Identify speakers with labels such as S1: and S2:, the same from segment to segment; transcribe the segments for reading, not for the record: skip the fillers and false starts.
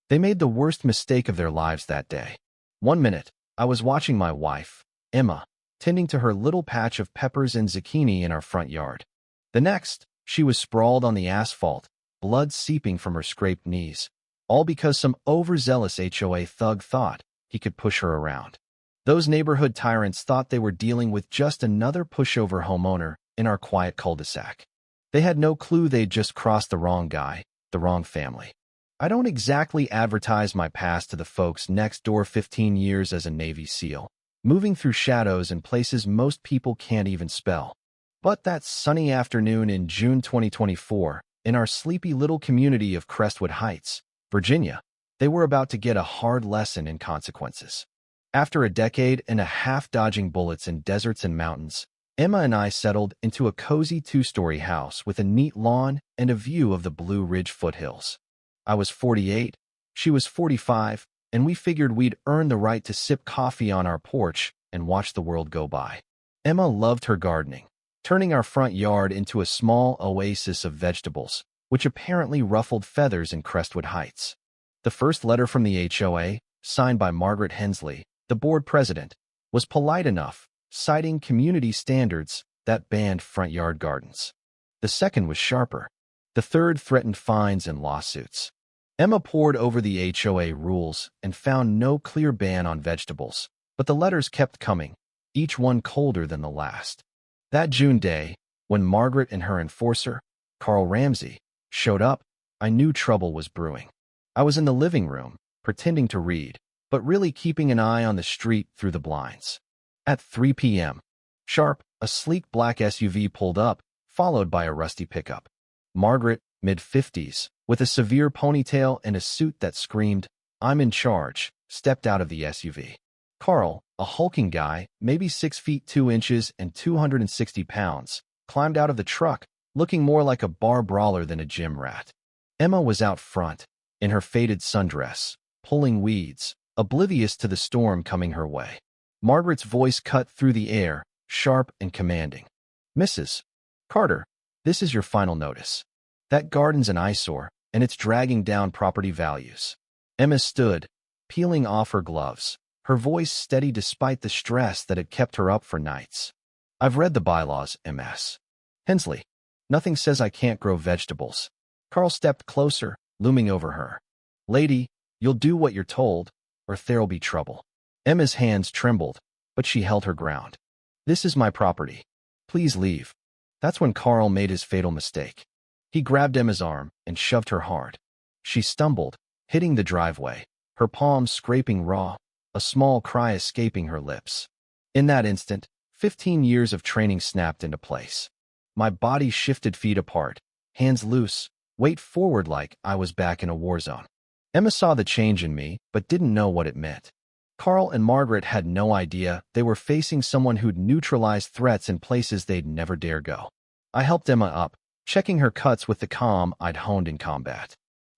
S1: They made the worst mistake of their lives that day. One minute, I was watching my wife, Emma, tending to her little patch of peppers and zucchini in our front yard. The next, she was sprawled on the asphalt, blood seeping from her scraped knees, all because some overzealous HOA thug thought he could push her around. Those neighborhood tyrants thought they were dealing with just another pushover homeowner in our quiet cul-de-sac. They had no clue they'd just crossed the wrong guy, the wrong family. I don't exactly advertise my past to the folks next door. 15 years as a Navy SEAL, moving through shadows and places most people can't even spell. But that sunny afternoon in June 2024, in our sleepy little community of Crestwood Heights, Virginia, they were about to get a hard lesson in consequences. After a decade and a half dodging bullets in deserts and mountains, Emma and I settled into a cozy 2-story house with a neat lawn and a view of the Blue Ridge foothills. I was 48, she was 45, and we figured we'd earn the right to sip coffee on our porch and watch the world go by. Emma loved her gardening, turning our front yard into a small oasis of vegetables, which apparently ruffled feathers in Crestwood Heights. The first letter from the HOA, signed by Margaret Hensley, the board president, was polite enough, citing community standards that banned front yard gardens. The second was sharper. The third threatened fines and lawsuits. Emma pored over the HOA rules and found no clear ban on vegetables, but the letters kept coming, each one colder than the last. That June day, when Margaret and her enforcer, Carl Ramsey, showed up, I knew trouble was brewing. I was in the living room, pretending to read, but really keeping an eye on the street through the blinds. At 3 p.m. sharp, a sleek black SUV pulled up, followed by a rusty pickup. Margaret, mid-50s, with a severe ponytail and a suit that screamed, "I'm in charge," stepped out of the SUV. Carl, a hulking guy, maybe 6 feet 2 inches and 260 pounds, climbed out of the truck, looking more like a bar brawler than a gym rat. Emma was out front, in her faded sundress, pulling weeds, oblivious to the storm coming her way. Margaret's voice cut through the air, sharp and commanding. "Mrs. Carter, this is your final notice. That garden's an eyesore, and it's dragging down property values." Emma stood, peeling off her gloves, her voice steady despite the stress that had kept her up for nights. "I've read the bylaws, Ms. Hensley. Nothing says I can't grow vegetables." Carl stepped closer, looming over her. "Lady, you'll do what you're told, or there'll be trouble." Emma's hands trembled, but she held her ground. "This is my property. Please leave." That's when Carl made his fatal mistake. He grabbed Emma's arm and shoved her hard. She stumbled, hitting the driveway, her palms scraping raw, a small cry escaping her lips. In that instant, 15 years of training snapped into place. My body shifted feet apart, hands loose, weight forward like I was back in a war zone. Emma saw the change in me, but didn't know what it meant. Carl and Margaret had no idea they were facing someone who'd neutralized threats in places they'd never dare go. I helped Emma up, checking her cuts with the calm I'd honed in combat.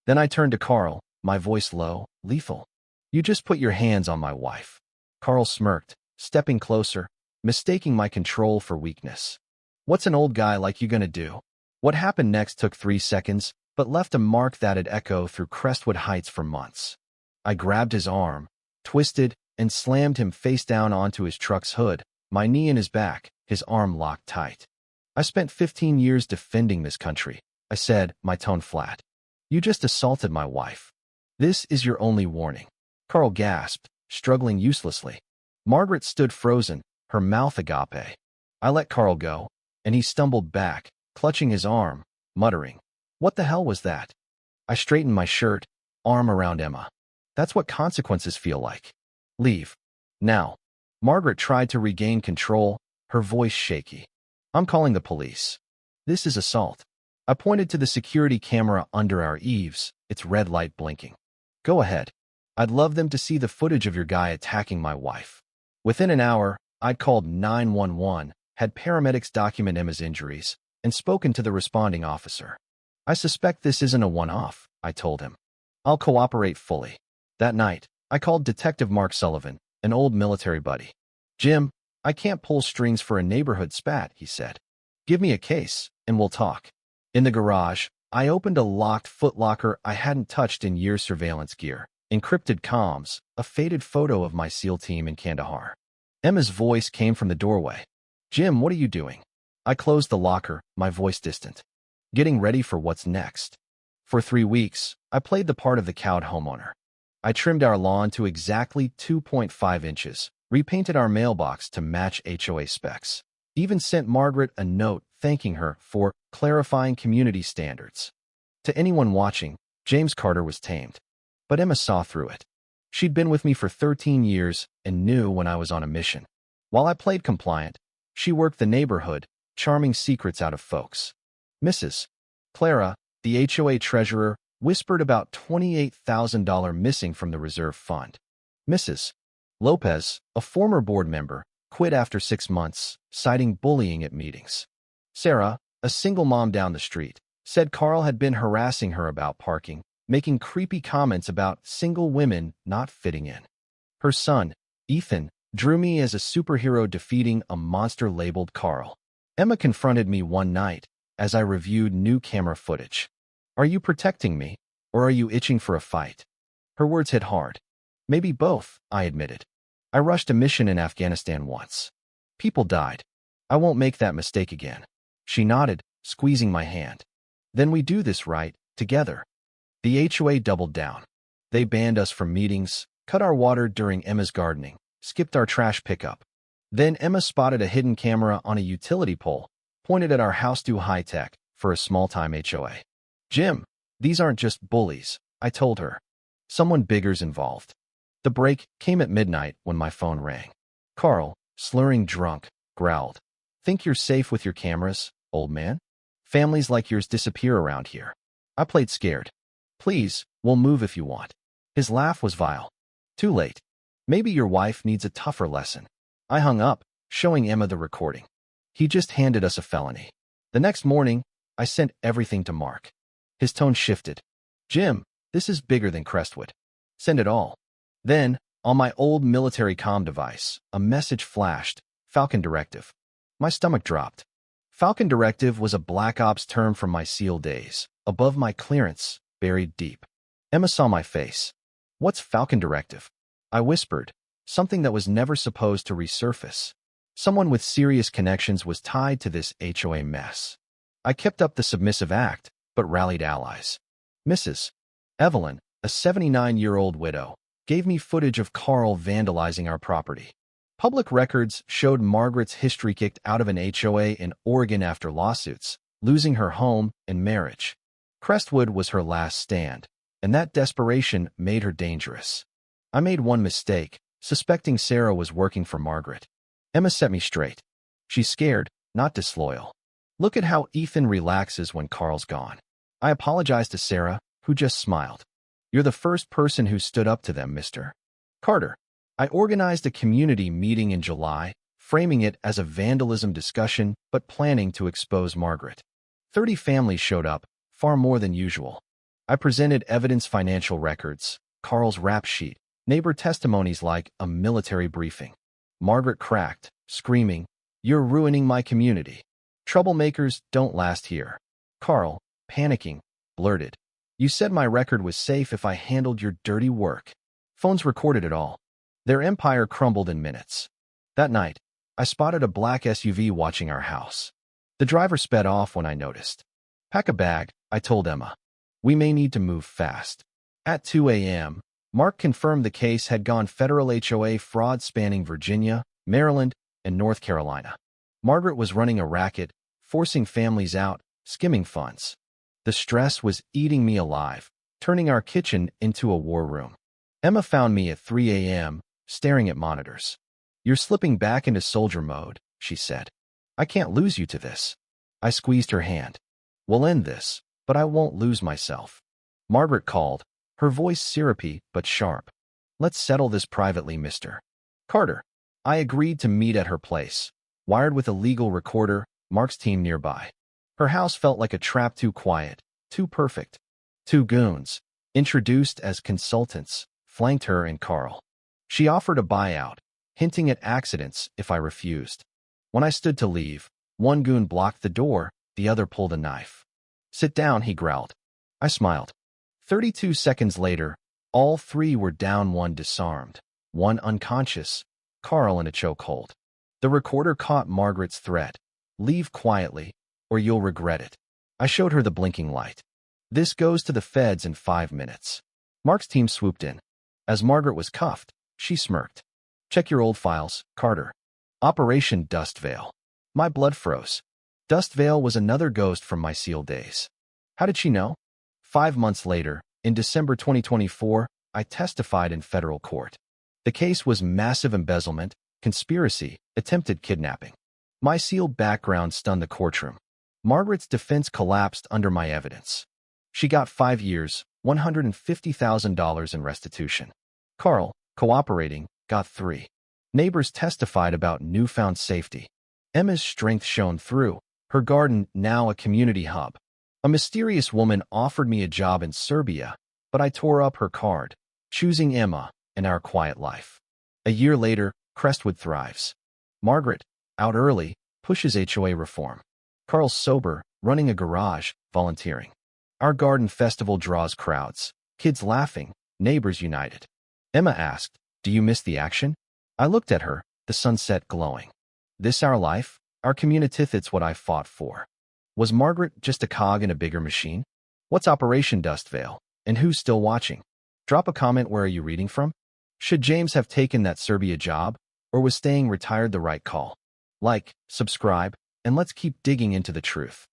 S1: Then I turned to Carl, my voice low, lethal. "You just put your hands on my wife." Carl smirked, stepping closer, mistaking my control for weakness. "What's an old guy like you gonna do?" What happened next took 3 seconds, but left a mark that'd echo through Crestwood Heights for months. I grabbed his arm, twisted, and slammed him face down onto his truck's hood, my knee in his back, his arm locked tight. "I spent 15 years defending this country," I said, my tone flat. "You just assaulted my wife. This is your only warning." Carl gasped, struggling uselessly. Margaret stood frozen, her mouth agape. I let Carl go, and he stumbled back, clutching his arm, muttering, "What the hell was that?" I straightened my shirt, arm around Emma. "That's what consequences feel like. Leave. Now." Margaret tried to regain control, her voice shaky. "I'm calling the police. This is assault." I pointed to the security camera under our eaves, its red light blinking. "Go ahead. I'd love them to see the footage of your guy attacking my wife." Within an hour, I'd called 911, had paramedics document Emma's injuries, and spoken to the responding officer. "I suspect this isn't a one-off," I told him. "I'll cooperate fully." That night, I called Detective Mark Sullivan, an old military buddy. "Jim, I can't pull strings for a neighborhood spat," he said. "Give me a case, and we'll talk." In the garage, I opened a locked footlocker I hadn't touched in years. Surveillance gear, encrypted comms, a faded photo of my SEAL team in Kandahar. Emma's voice came from the doorway. Jim, what are you doing? I closed the locker, my voice distant. Getting ready for what's next. For 3 weeks, I played the part of the cowed homeowner. I trimmed our lawn to exactly 2.5 inches, repainted our mailbox to match HOA specs, even sent Margaret a note thanking her for clarifying community standards. To anyone watching, James Carter was tamed. But Emma saw through it. She'd been with me for 13 years and knew when I was on a mission. While I played compliant, she worked the neighborhood, charming secrets out of folks. Mrs. Clara, the HOA treasurer, whispered about $28,000 missing from the reserve fund. Mrs. Lopez, a former board member, quit after 6 months, citing bullying at meetings. Sarah, a single mom down the street, said Carl had been harassing her about parking, making creepy comments about single women not fitting in. Her son, Ethan, drew me as a superhero defeating a monster labeled Carl. Emma confronted me one night as I reviewed new camera footage. Are you protecting me, or are you itching for a fight? Her words hit hard. Maybe both, I admitted. I rushed a mission in Afghanistan once. People died. I won't make that mistake again. She nodded, squeezing my hand. Then we do this right, together. The HOA doubled down. They banned us from meetings, cut our water during Emma's gardening, skipped our trash pickup. Then Emma spotted a hidden camera on a utility pole, pointed at our house too high-tech for a small-time HOA. Jim, these aren't just bullies, I told her. Someone bigger's involved. The break came at midnight when my phone rang. Carl, slurring drunk, growled. Think you're safe with your cameras, old man? Families like yours disappear around here. I played scared. Please, we'll move if you want. His laugh was vile. Too late. Maybe your wife needs a tougher lesson. I hung up, showing Emma the recording. He just handed us a felony. The next morning, I sent everything to Mark. His tone shifted. Jim, this is bigger than Crestwood. Send it all. Then, on my old military comm device, a message flashed, Falcon Directive. My stomach dropped. Falcon Directive was a Black Ops term from my SEAL days, above my clearance, buried deep. Emma saw my face. What's Falcon Directive? I whispered, something that was never supposed to resurface. Someone with serious connections was tied to this HOA mess. I kept up the submissive act, but rallied allies. Mrs. Evelyn, a 79-year-old widow, gave me footage of Carl vandalizing our property. Public records showed Margaret's history kicked out of an HOA in Oregon after lawsuits, losing her home and marriage. Crestwood was her last stand, and that desperation made her dangerous. I made one mistake, suspecting Sarah was working for Margaret. Emma set me straight. She's scared, not disloyal. Look at how Ethan relaxes when Carl's gone. I apologized to Sarah, who just smiled. You're the first person who stood up to them, Mr. Carter. I organized a community meeting in July, framing it as a vandalism discussion but planning to expose Margaret. 30 families showed up, far more than usual. I presented evidence, financial records, Carl's rap sheet, neighbor testimonies like a military briefing. Margaret cracked, screaming, "You're ruining my community. Troublemakers don't last here." Carl, panicking, blurted, "You said my record was safe if I handled your dirty work." Phones recorded it all. Their empire crumbled in minutes. That night, I spotted a black SUV watching our house. The driver sped off when I noticed. Pack a bag, I told Emma. We may need to move fast. At 2 a.m., Mark confirmed the case had gone federal HOA fraud spanning Virginia, Maryland, and North Carolina. Margaret was running a racket, forcing families out, skimming funds. The stress was eating me alive, turning our kitchen into a war room. Emma found me at 3 a.m., staring at monitors. You're slipping back into soldier mode, she said. I can't lose you to this. I squeezed her hand. We'll end this, but I won't lose myself. Margaret called, her voice syrupy but sharp. Let's settle this privately, Mr. Carter. I agreed to meet at her place, wired with a legal recorder, Mark's team nearby. Her house felt like a trap, too quiet, too perfect. 2 goons, introduced as consultants, flanked her and Carl. She offered a buyout, hinting at accidents if I refused. When I stood to leave, one goon blocked the door, the other pulled a knife. Sit down, he growled. I smiled. 32 seconds later, all three were down, one disarmed, one unconscious, Carl in a chokehold. The recorder caught Margaret's threat. Leave quietly, or you'll regret it. I showed her the blinking light. This goes to the feds in 5 minutes. Mark's team swooped in. As Margaret was cuffed, she smirked. Check your old files, Carter. Operation Dust Veil. My blood froze. Dust Veil was another ghost from my SEAL days. How did she know? 5 months later, in December 2024, I testified in federal court. The case was massive embezzlement, conspiracy, attempted kidnapping. My SEAL background stunned the courtroom. Margaret's defense collapsed under my evidence. She got 5 years, $150,000 in restitution. Carl, cooperating, got 3. Neighbors testified about newfound safety. Emma's strength shone through, her garden now a community hub. A mysterious woman offered me a job in Serbia, but I tore up her card, choosing Emma and our quiet life. A year later, Crestwood thrives. Margaret, out early, pushes HOA reform. Carl's sober, running a garage, volunteering. Our garden festival draws crowds, kids laughing, neighbors united. Emma asked, "Do you miss the action?" I looked at her, the sunset glowing. This our life? Our community, it's what I fought for. Was Margaret just a cog in a bigger machine? What's Operation Dust Veil, and who's still watching? Drop a comment. Where are you reading from? Should James have taken that Serbia job, or was staying retired the right call? Like, subscribe, and let's keep digging into the truth.